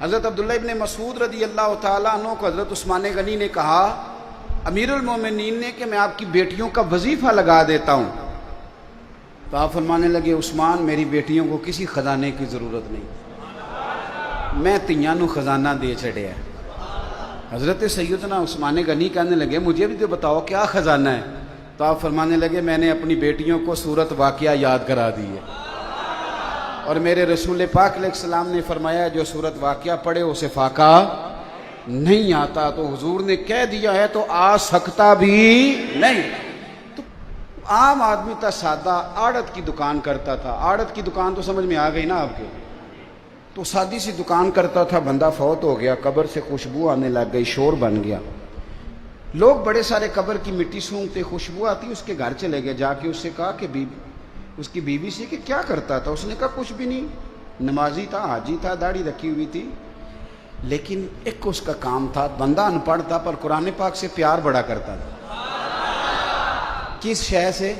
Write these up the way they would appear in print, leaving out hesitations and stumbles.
حضرت عبداللہ ابن مسعود رضی اللہ تعالیٰ عنہ کو حضرت عثمان غنی نے کہا امیر المومنین نے کہ میں آپ کی بیٹیوں کا وظیفہ لگا دیتا ہوں. تو آپ فرمانے لگے عثمان میری بیٹیوں کو کسی خزانے کی ضرورت نہیں، میں تیاں نو خزانہ دے چھڑیا. حضرت سیدنا عثمان غنی کہنے لگے مجھے بھی تو بتاؤ کیا خزانہ ہے. تو آپ فرمانے لگے میں نے اپنی بیٹیوں کو سورت واقعہ یاد کرا دی ہے، اور میرے رسول پاک علیہ السلام نے فرمایا جو سورت واقعہ پڑھے اسے فاقہ نہیں آتا. تو حضور نے کہہ دیا ہے تو آ سکتا بھی نہیں. تو عام آدمی تھا سادہ، آڑت کی دکان کرتا تھا. آڑت کی دکان تو سمجھ میں آ گئی نا آپ کے. تو سادی سی دکان کرتا تھا، بندہ فوت ہو گیا، قبر سے خوشبو آنے لگ گئی، شور بن گیا. لوگ بڑے سارے قبر کی مٹی سونگتے، خوشبو آتی، اس کے گھر چلے گئے. جا کے اس سے کہا کہ اس کی بیوی سے کہ کیا کرتا تھا؟ اس نے کہا کچھ بھی نہیں، نمازی تھا، حاجی تھا، داڑھی رکھی ہوئی تھی، لیکن ایک اس کا کام تھا، بندہ ان پڑھ تھا پر قرآن پاک سے پیار بڑا کرتا تھا. کس شے سے؟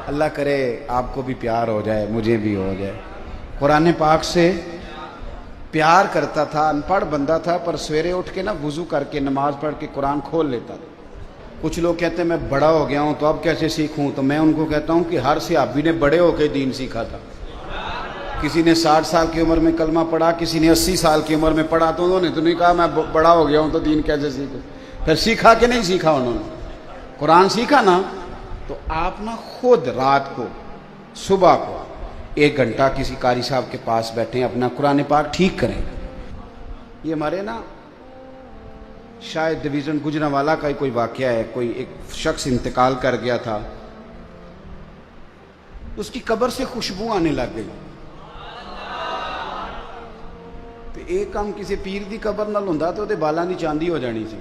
اللہ کرے آپ کو بھی پیار ہو جائے، مجھے بھی ہو جائے. قرآن پاک سے پیار کرتا تھا، ان پڑھ بندہ تھا پر سویرے اٹھ کے نا وضو کر کے نماز پڑھ کے قرآن کھول لیتا تھا. کچھ لوگ کہتے ہیں میں بڑا ہو گیا ہوں تو اب کیسے سیکھوں؟ تو میں ان کو کہتا ہوں کہ ہر صحابی نے بڑے ہو کے دین سیکھا تھا. کسی نے 60 سال کی عمر میں کلمہ پڑھا، کسی نے 80 سال کی عمر میں پڑھا. تو انہوں نے تو نہیں کہا میں بڑا ہو گیا ہوں تو دین کیسے سیکھوں. پھر سیکھا کہ نہیں سیکھا؟ انہوں نے قرآن سیکھا نا. تو آپ نا خود رات کو صبح کو 1 گھنٹہ کسی قاری صاحب کے پاس بیٹھیں، اپنا قرآن پاک ٹھیک کریں. یہ ہمارے نا شاید ڈویژن گجرانوالہ کا ہی کوئی واقعہ ہے. کوئی ایک شخص انتقال کر گیا تھا، اس کی قبر سے خوشبو آنے لگ گئی. تو ایک کام کسی پیر دی قبر نال ہوندا تو دے بالاں دی چاندی ہو جانی سی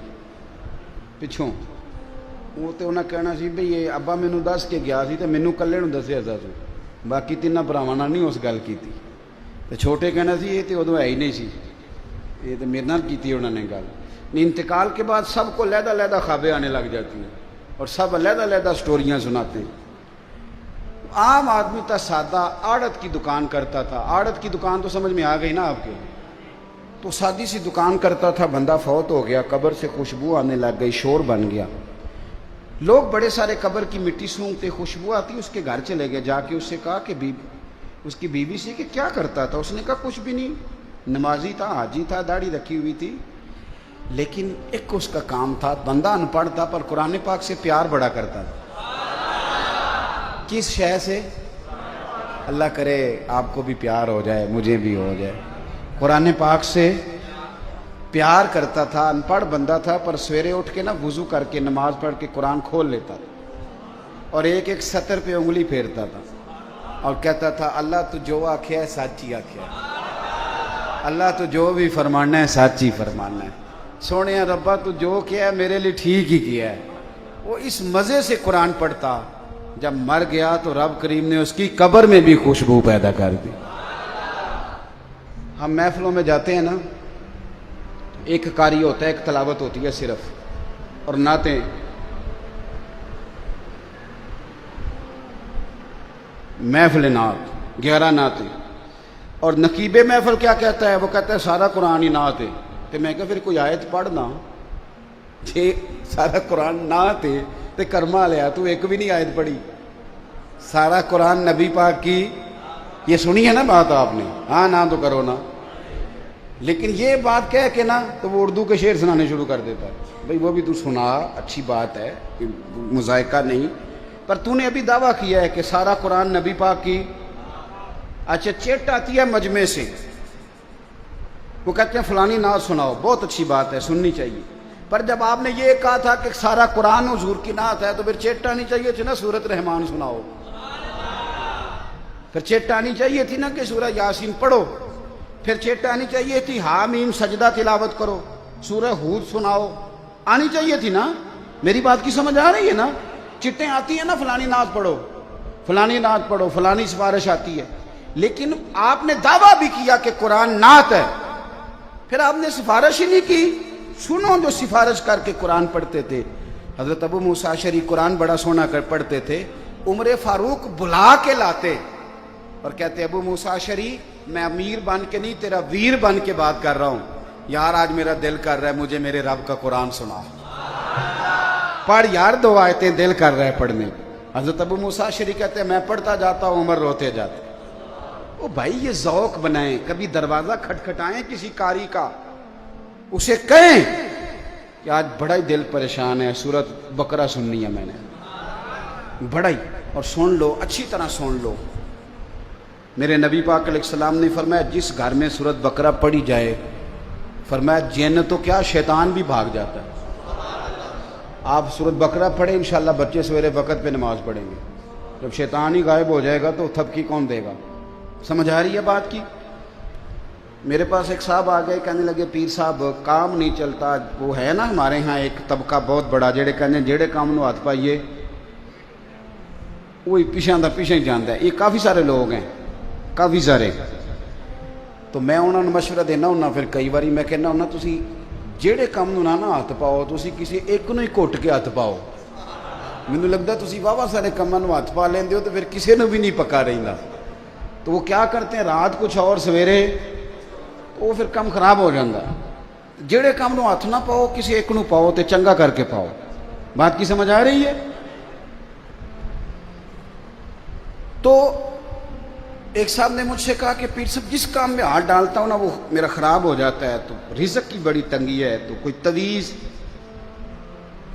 پچھوں. وہ تو انہاں کہنا سی بھئی یہ ابا مینوں دس کے گیا سی تے مینوں کلے نوں دسیا سی، باقی تیناں بھراواں نال نہیں اس گل کیتی. تے چھوٹے کہنا سی یہ تے ادوں ہے ہی نہیں سی، یہ تو میرے نال کیتی انہوں نے گل. انتقال کے بعد سب کو علیحدہ علیحدہ خوابیں آنے لگ جاتی ہیں اور سب علیحدہ علیحدہ سٹوریاں سناتے ہیں. عام آدمی تھا سادہ، آڑت کی دکان کرتا تھا. آڑت کی دکان تو سمجھ میں آ گئی نا آپ کے. تو سادی سی دکان کرتا تھا، بندہ فوت ہو گیا، قبر سے خوشبو آنے لگ گئی، شور بن گیا. لوگ بڑے سارے قبر کی مٹی سونگتے، خوشبو آتی، اس کے گھر چلے گئے. جا کے اس سے کہا کہ اس کی بیوی سے کہ کیا کرتا تھا؟ اس نے کہا کچھ بھی نہیں، نمازی تھا، حاجی تھا، داڑھی رکھی ہوئی تھی، لیکن ایک اس کا کام تھا، بندہ ان پڑھ تھا پر قرآن پاک سے پیار بڑا کرتا تھا. کس شے سے؟ اللہ کرے آپ کو بھی پیار ہو جائے، مجھے بھی ہو جائے. قرآن پاک سے پیار کرتا تھا، ان پڑھ بندہ تھا پر سویرے اٹھ کے نا وضو کر کے نماز پڑھ کے قرآن کھول لیتا تھا اور ایک ایک سطر پہ انگلی پھیرتا تھا اور کہتا تھا اللہ تو جو آکھیا ہے سچ ہی آکھیا ہے، اللہ تو جو بھی فرمانا ہے سچ ہی فرمانا ہے، سونے ربا تو جو کیا ہے میرے لیے ٹھیک ہی کیا ہے. وہ اس مزے سے قرآن پڑھتا. جب مر گیا تو رب کریم نے اس کی قبر میں بھی خوشبو پیدا کر دی. ہم محفلوں میں جاتے ہیں نا، ایک قاری ہوتا ہے، ایک تلاوت ہوتی ہے صرف، اور نعتیں. محفل نعت 11 نعتیں. اور نقیب محفل کیا کہتا ہے؟ وہ کہتا ہے سارا قرآن ہی نعت ہے. تو میں کہا پھر کوئی آیت پڑھنا، جی سارا قرآن نعت ہے تو کرما لیا تو ایک بھی نہیں آیت پڑھی. سارا قرآن نبی پاک کی، یہ سنی ہے نا بات آپ نے؟ ہاں نہ تو کرو نا. لیکن یہ بات کہہ کے نا تو وہ اردو کے شعر سنانے شروع کر دیتا ہے. بھئی وہ بھی تو سنا، اچھی بات ہے، مذائقہ نہیں، پر تو نے ابھی دعویٰ کیا ہے کہ سارا قرآن نبی پاک کی. اچھا چٹ آتی ہے مجمع سے، وہ کہتے ہیں فلانی نعت سناؤ، بہت اچھی بات ہے، سننی چاہیے. پر جب آپ نے یہ کہا تھا کہ سارا قرآن حضور کی نعت ہے تو پھر چٹ آنی چاہیے تھی نا سورۃ رحمان سناؤ. پھر چٹ آنی چاہیے تھی نا کہ سورہ یاسین پڑھو. پھر چٹ آنی چاہیے تھی حامیم سجدہ تلاوت کرو، سورہ ہود سناؤ. آنی چاہیے تھی نا. میری بات کی سمجھ آ رہی ہے نا؟ چٹیں آتی ہیں نا فلانی نعت پڑھو، فلانی نعت پڑھو، فلانی سفارش آتی ہے. لیکن آپ نے دعویٰ بھی کیا کہ قرآن نعت ہے، پھر آپ نے سفارش ہی نہیں کی. سنو جو سفارش کر کے قرآن پڑھتے تھے. حضرت ابو موسیٰ اشعری قرآن بڑا سونا کر پڑھتے تھے. عمر فاروق بلا کے لاتے اور کہتے ابو موسیٰ اشعری میں امیر بن کے نہیں تیرا ویر بن کے بات کر رہا ہوں. یار آج میرا دل کر رہا ہے مجھے میرے رب کا قرآن سنا. پڑھ یار 2 آیتیں دل کر رہا ہے پڑھنے. حضرت ابو موسیٰ اشعری کہتے ہیں میں پڑھتا جاتا ہوں عمر روتے جاتے. او بھائی یہ ذوق بنائیں, کبھی دروازہ کھٹکھٹائیں کسی قاری کا, اسے کہیں کہ آج بڑا ہی دل پریشان ہے, سورت بقرہ سننی ہے میں نے, بڑا ہی, اور سن لو اچھی طرح سن لو. میرے نبی پاک علیہ السلام نے فرمایا جس گھر میں سورت بقرہ پڑھی جائے, فرمایا جن تو کیا شیطان بھی بھاگ جاتا ہے. آپ سورت بقرہ پڑھیں انشاءاللہ بچے سویرے وقت پہ نماز پڑھیں گے. جب شیطان ہی غائب ہو جائے گا تو تھپکی کون دے گا؟ سمجھ آ رہی ہے بات کی؟ میرے پاس ایک صاحب آ گئے, کہنے لگے پیر صاحب کام نہیں چلتا. وہ ہے نا ہمارے ہاں ایک طبقہ بہت بڑا جڑے کہنے جڑے کام نو ہاتھ پائیے وہی پیچھے دا پیچھے ہی جانتا ہے. یہ کافی سارے لوگ ہیں, کافی سارے. تو میں انہوں نے مشورہ دینا ہونا, پھر کئی باری میں کہنا ہونا تسی جہے کام نو نہ ہاتھ پاؤ تسی کسی ایک نو ہی گھٹ کے ہاتھ پاؤ. مینوں لگتا تسی واہ سارے کاماں نو ہاتھ پا لیندے ہو تو پھر کسی نو بھی نہیں پکا رہندا. تو وہ کیا کرتے ہیں رات کچھ اور سویرے وہ پھر کام خراب ہو جاتا. جہے کام نو ہاتھ نہ پاؤ کسی ایک نو پاؤ تے چنگا کر کے پاؤ. بات کی سمجھ آ رہی ہے؟ تو ایک صاحب نے مجھ سے کہا کہ پیر صاحب جس کام میں ہاتھ ڈالتا ہوں نا وہ میرا خراب ہو جاتا ہے, تو رزق کی بڑی تنگی ہے, تو کوئی تویز.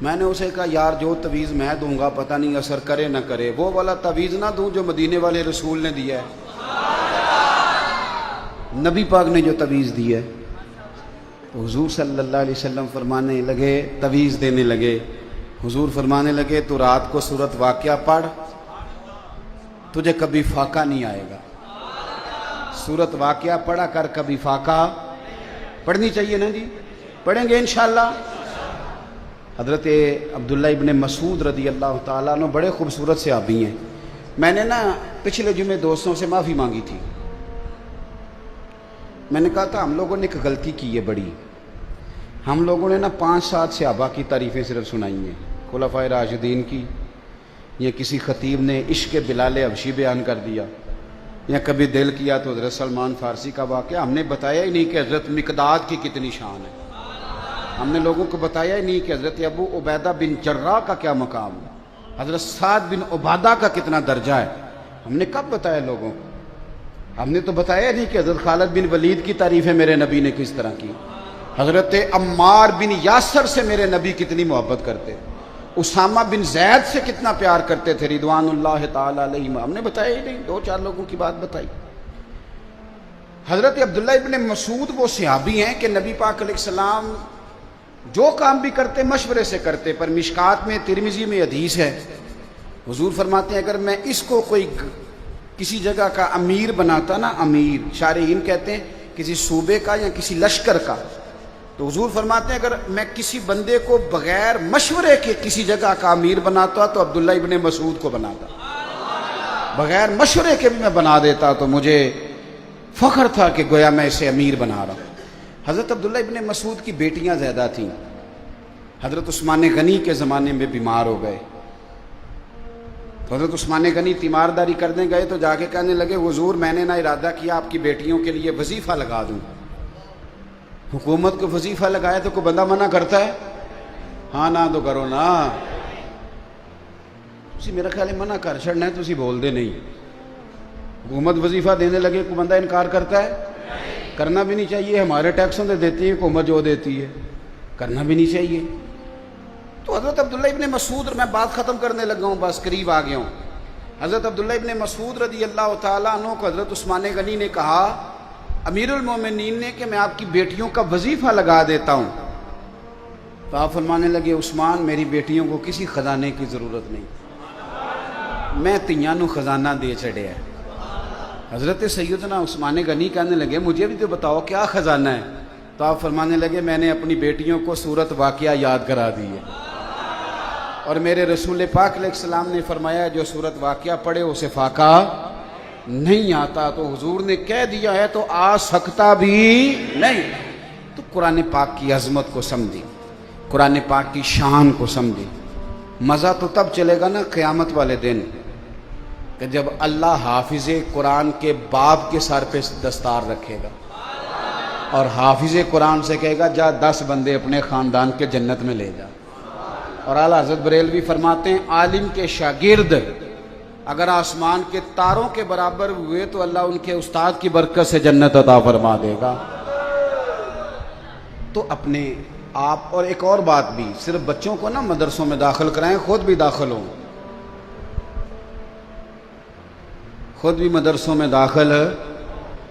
میں نے اسے کہا یار جو تویز میں دوں گا پتہ نہیں اثر کرے نہ کرے, وہ والا تویز نہ دوں جو مدینے والے رسول نے دیا ہے, نبی پاک نے جو تویز دی ہے. تو حضور صلی اللہ علیہ وسلم فرمانے لگے, تویز دینے لگے. حضور فرمانے لگے تو رات کو سورت واقعہ پڑھ, تجھے کبھی فاقہ نہیں آئے گا. سورت واقعہ پڑھا کر, کبھی فاقہ پڑھنی چاہیے نا جی, پڑھیں گے انشاءاللہ. حضرت عبداللہ ابن مسعود رضی اللہ تعالیٰ عنہ بڑے خوبصورت صحابی ہیں. میں نے نا پچھلے جمعے دوستوں سے معافی مانگی تھی. میں نے کہا تھا ہم لوگوں نے ایک غلطی کی ہے بڑی. ہم لوگوں نے نا 5-7 صحابہ کی تعریفیں صرف سنائی ہیں, خلفائے راشدین کی, یا کسی خطیب نے عشق بلال حبشی بیان کر دیا, یا کبھی دل کیا تو حضرت سلمان فارسی کا واقعہ. ہم نے بتایا ہی نہیں کہ حضرت مقداد کی کتنی شان ہے. ہم نے لوگوں کو بتایا ہی نہیں کہ حضرت ابو عبیدہ بن جراح کا کیا مقام ہے, حضرت سعد بن عبادہ کا کتنا درجہ ہے. ہم نے کب بتایا لوگوں کو؟ ہم نے تو بتایا نہیں کہ حضرت خالد بن ولید کی تعریفیں میرے نبی نے کس طرح کی, حضرت عمار بن یاسر سے میرے نبی کتنی محبت کرتے, اسامہ بن زید سے کتنا پیار کرتے تھے رضوان اللہ تعالی علیہم. ہم نے بتایا ہی نہیں, 2-4 لوگوں کی بات بتائی. حضرت عبداللہ ابن مسعود وہ صحابی ہیں کہ نبی پاک علیہ السلام جو کام بھی کرتے مشورے سے کرتے. پر مشکات میں ترمذی میں حدیث ہے, حضور فرماتے ہیں اگر میں اس کو کوئی کسی جگہ کا امیر بناتا نا, امیر شارحین کہتے ہیں کسی صوبے کا یا کسی لشکر کا, تو حضور فرماتے ہیں اگر میں کسی بندے کو بغیر مشورے کے کسی جگہ کا امیر بناتا تو عبداللہ ابن مسعود کو بناتا. بغیر مشورے کے بھی میں بنا دیتا تو مجھے فخر تھا کہ گویا میں اسے امیر بنا رہا ہوں. حضرت عبداللہ ابن مسعود کی بیٹیاں زیادہ تھیں. حضرت عثمان غنی کے زمانے میں بیمار ہو گئے, تو حضرت عثمان غنی تیمارداری کرنے گئے تو جا کے کہنے لگے حضور میں نے نہ ارادہ کیا آپ کی بیٹیوں کے لیے وظیفہ لگا دوں. حکومت کو وظیفہ لگایا تو کوئی بندہ منع کرتا ہے؟ ہاں نہ تو کرو نا. تسی میرا خیال ہے منع کر چھڑنا ہے, تسی بول دے نہیں. حکومت وظیفہ دینے لگے کوئی بندہ انکار کرتا ہے؟ کرنا بھی نہیں چاہیے. ہمارے ٹیکسوں سے دیتی ہے حکومت, جو دیتی ہے کرنا بھی نہیں چاہیے. تو حضرت عبداللہ ابن مسعود, میں بات ختم کرنے لگا ہوں, بس قریب آ گیا ہوں. حضرت عبداللہ ابن مسعود رضی اللہ تعالیٰ عنہ کو حضرت عثمان غنی نے کہا امیر المومنین نے کہ میں آپ کی بیٹیوں کا وظیفہ لگا دیتا ہوں. تو آپ فرمانے لگے عثمان میری بیٹیوں کو کسی خزانے کی ضرورت نہیں, میں تیاں نو خزانہ دے چڑھے ہے. حضرت سیدنا عثمان غنی کہنے لگے مجھے بھی تو بتاؤ کیا خزانہ ہے. تو آپ فرمانے لگے میں نے اپنی بیٹیوں کو سورت واقعہ یاد کرا دی ہے, اور میرے رسول پاک علیہ السلام نے فرمایا جو سورت واقعہ پڑھے اسے فاقہ نہیں آتا. تو حضور نے کہہ دیا ہے تو آ سکتا بھی نہیں. تو قرآن پاک کی عظمت کو سمجھی, قرآن پاک کی شان کو سمجھی. مزہ تو تب چلے گا نا قیامت والے دن. کہ جب اللہ حافظ قرآن کے باپ کے سر پہ دستار رکھے گا اور حافظ قرآن سے کہے گا جا 10 بندے اپنے خاندان کے جنت میں لے جا. اور اعلیٰ حضرت بریلوی فرماتے ہیں عالم کے شاگرد اگر آسمان کے تاروں کے برابر ہوئے تو اللہ ان کے استاد کی برکت سے جنت عطا فرما دے گا. تو اپنے آپ. اور ایک اور بات بھی، صرف بچوں کو نہ مدرسوں میں داخل کرائیں، خود بھی داخل ہوں، خود بھی مدرسوں میں داخل.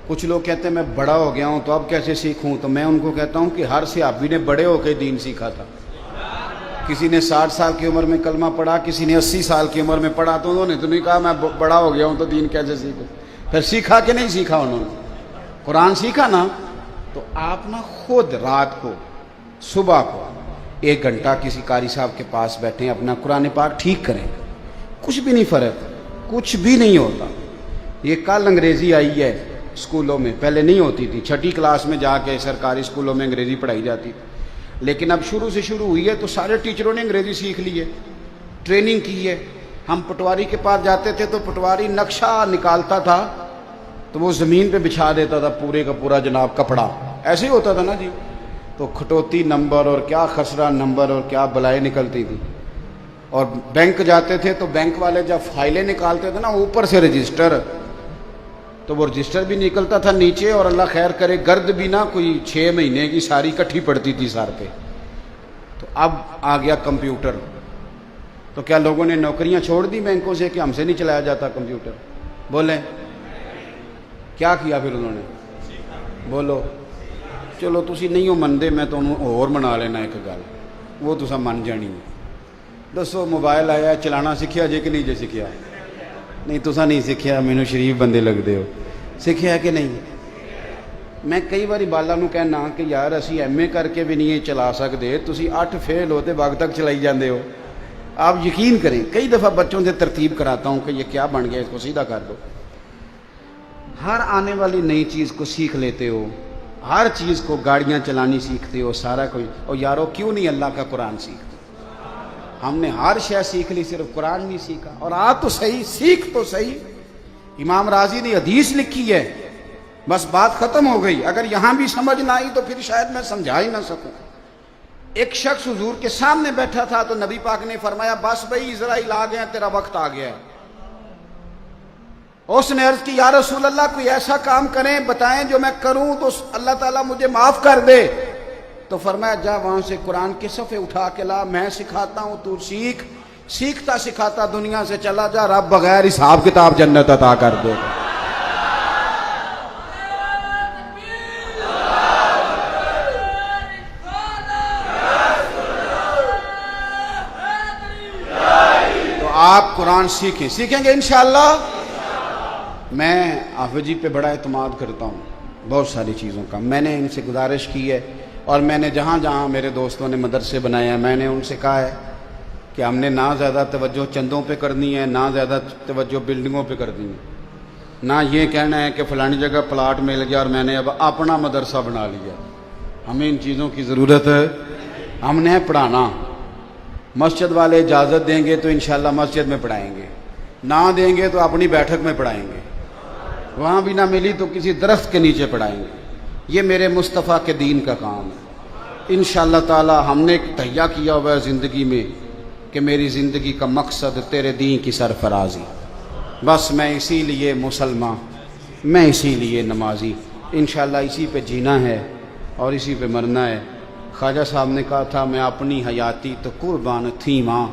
کچھ لوگ کہتے ہیں میں بڑا ہو گیا ہوں تو اب کیسے سیکھوں، تو میں ان کو کہتا ہوں کہ ہر صحابی نے بڑے ہو کے دین سیکھا تھا. کسی نے 60 سال کی عمر میں کلمہ پڑھا، کسی نے 80 سال کی عمر میں پڑھا، تو انہوں نے تو نہیں کہا میں بڑا ہو گیا ہوں تو دین کیسے سیکھوں. پھر سیکھا کہ نہیں سیکھا، انہوں نے قرآن سیکھا نا. تو آپ نا خود رات کو صبح کو 1 گھنٹہ کسی قاری صاحب کے پاس بیٹھیں، اپنا قرآن پاک ٹھیک کریں، کچھ بھی نہیں فرق، کچھ بھی نہیں ہوتا. یہ کل انگریزی آئی ہے اسکولوں میں، پہلے نہیں ہوتی تھی. 6ٹھی کلاس میں جا کے سرکاری اسکولوں میں انگریزی پڑھائی جاتی تھی، لیکن اب شروع سے شروع ہوئی ہے تو سارے ٹیچروں نے انگریزی سیکھ لی ہے، ٹریننگ کی ہے. ہم پٹواری کے پاس جاتے تھے تو پٹواری نقشہ نکالتا تھا تو وہ زمین پہ بچھا دیتا تھا پورے کا پورا جناب کپڑا، ایسے ہی ہوتا تھا نا جی. تو کھٹوتی نمبر اور کیا خسرہ نمبر اور کیا بلائیں نکلتی تھی. اور بینک جاتے تھے تو بینک والے جب فائلیں نکالتے تھے نا اوپر سے رجسٹر، تو وہ رجسٹر بھی نکلتا تھا نیچے، اور اللہ خیر کرے گرد بھی نہ کوئی 6 مہینے کی ساری کٹھی پڑتی تھی سر پہ. تو اب آ گیا کمپیوٹر، تو کیا لوگوں نے نوکریاں چھوڑ دی بینکوں سے کہ ہم سے نہیں چلایا جاتا کمپیوٹر؟ بولیں کیا کیا پھر انہوں نے؟ بولو. چلو تسی نہیں ہو منتے، میں تو اور منا لینا ایک گل، وہ تسا من جانی ہے. دسو موبائل آیا چلانا سیکھیا جے کہ نہیں جے سیکھیا؟ نہیں تسا نہیں سیکھیا، مینوں شریف بندے لگتے ہو. سیکھیا کہ نہیں؟ میں کئی باری بالا نو کہنا کہ یار اسی ایم اے کر کے بھی نہیں چلا سکتے، تسی 8 فیل ہوتے وقت تک چلائی جاندے ہو. آپ یقین کریں کئی دفعہ بچوں سے ترتیب کراتا ہوں کہ یہ کیا بن گیا، اس کو سیدھا کر دو. ہر آنے والی نئی چیز کو سیکھ لیتے ہو، ہر چیز کو، گاڑیاں چلانی سیکھتے ہو، سارا کوئی. اور یارو کیوں نہیں اللہ کا قرآن سیکھتے؟ ہم نے ہر شے سیکھ لی، صرف قرآن نہیں سیکھا. اور آ تو صحیح، سیکھ تو صحیح. امام راضی نے حدیث لکھی ہے، بس بات ختم ہو گئی. اگر یہاں بھی سمجھ نہ آئی تو پھر شاید میں سمجھا ہی نہ سکوں. ایک شخص حضور کے سامنے بیٹھا تھا تو نبی پاک نے فرمایا بس بھائی اسرائیل آ گیا، تیرا وقت آ گیا. اس نے عرض کی یا رسول اللہ کوئی ایسا کام کریں بتائیں جو میں کروں تو اللہ تعالیٰ مجھے معاف کر دے. تو فرمایا جا وہاں سے قرآن کے صفحے اٹھا کے لا، میں سکھاتا ہوں، تو سیکھ. سیکھتا سکھاتا دنیا سے چلا جا، رب بغیر حساب کتاب جنت عطا کر دے. تو آپ قرآن سیکھیں، سیکھیں گے انشاءاللہ. میں حافظ جی پہ بڑا اعتماد کرتا ہوں بہت ساری چیزوں کا. میں نے ان سے گزارش کی ہے، اور میں نے جہاں جہاں میرے دوستوں نے مدرسے بنائے ہیں میں نے ان سے کہا ہے کہ ہم نے نہ زیادہ توجہ چندوں پہ کرنی ہے، نہ زیادہ توجہ بلڈنگوں پہ کرنی ہے، نہ یہ کہنا ہے کہ فلانی جگہ پلاٹ مل گیا اور میں نے اب اپنا مدرسہ بنا لیا. ہمیں ان چیزوں کی ضرورت ہے. ہم نے پڑھانا، مسجد والے اجازت دیں گے تو انشاءاللہ مسجد میں پڑھائیں گے، نہ دیں گے تو اپنی بیٹھک میں پڑھائیں گے، وہاں بھی نہ ملی تو کسی درخت کے نیچے پڑھائیں گے. یہ میرے مصطفیٰ کے دین کا کام ہے. انشاءاللہ تعالی ہم نے ایک تہیہ کیا ہوا ہے زندگی میں کہ میری زندگی کا مقصد تیرے دین کی سرفرازی. بس میں اسی لیے مسلمان، میں اسی لیے نمازی. انشاءاللہ اسی پہ جینا ہے اور اسی پہ مرنا ہے. خواجہ صاحب نے کہا تھا میں اپنی حیاتی تو قربان تھی ماں،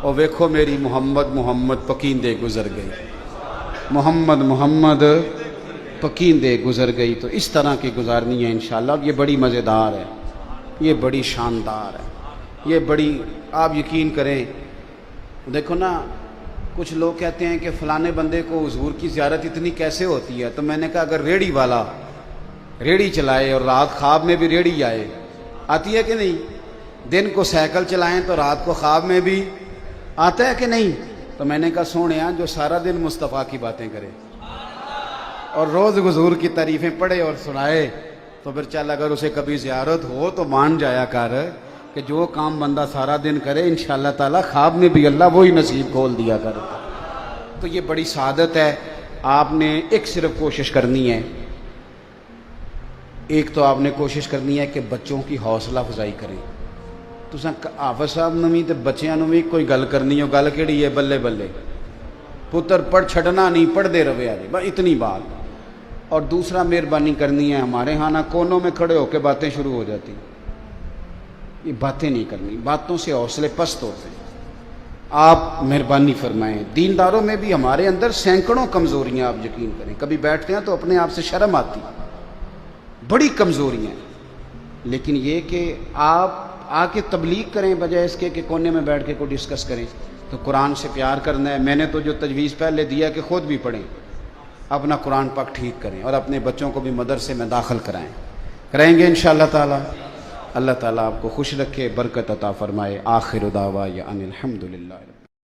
اور ویکھو میری محمد محمد پکیندے گزر گئی، محمد محمد پکیندے گزر گئی. تو اس طرح کی گزارنی ہے انشاءاللہ. یہ بڑی مزیدار ہے، یہ بڑی شاندار ہے، یہ بڑی، آپ یقین کریں. دیکھو نا کچھ لوگ کہتے ہیں کہ فلانے بندے کو حضور کی زیارت اتنی کیسے ہوتی ہے. تو میں نے کہا اگر ریڑھی والا ریڑھی چلائے اور رات خواب میں بھی ریڑھی آئے، آتی ہے کہ نہیں؟ دن کو سائیکل چلائیں تو رات کو خواب میں بھی آتا ہے کہ نہیں؟ تو میں نے کہا سونیا جو سارا دن مصطفیٰ کی باتیں کرے اور روز حضور کی تعریفیں پڑھے اور سنائے تو پھر چل اگر اسے کبھی زیارت ہو تو مان جایا کر کہ جو کام بندہ سارا دن کرے انشاءاللہ تعالی خواب میں بھی اللہ وہی نصیب کھول دیا کرتا. تو یہ بڑی سعادت ہے. آپ نے ایک صرف کوشش کرنی ہے، ایک تو آپ نے کوشش کرنی ہے کہ بچوں کی حوصلہ افزائی کریں. تساں حافظ صاحب نوں وی تے بچیاں نوں وی کوئی گل کرنی ہو، گل کیڑی ہے؟ بلے بلے پتر پڑھ چھڈنا نہیں، پڑھتے رہے آجے، بس اتنی بات. اور دوسرا مہربانی کرنی ہے، ہمارے ہاں نہ کونوں میں کھڑے ہو کے باتیں شروع ہو جاتی، یہ باتیں نہیں کرنی، باتوں سے حوصلے پست ہوتے ہیں. آپ مہربانی فرمائیں. دینداروں میں بھی ہمارے اندر سینکڑوں کمزوریاں، آپ یقین کریں. کبھی بیٹھتے ہیں تو اپنے آپ سے شرم آتی، بڑی کمزوریاں ہیں. لیکن یہ کہ آپ آ کے تبلیغ کریں بجائے اس کے کہ کونے میں بیٹھ کے کوئی ڈسکس کریں. تو قرآن سے پیار کرنا ہے. میں نے تو جو تجویز پہلے دیا کہ خود بھی پڑھیں، اپنا قرآن پاک ٹھیک کریں، اور اپنے بچوں کو بھی مدرسے میں داخل کرائیں گے انشاءاللہ تعالی. اللہ تعالیٰ آپ کو خوش رکھے، برکت عطا فرمائے. آخر دعوانا ان الحمدللہ.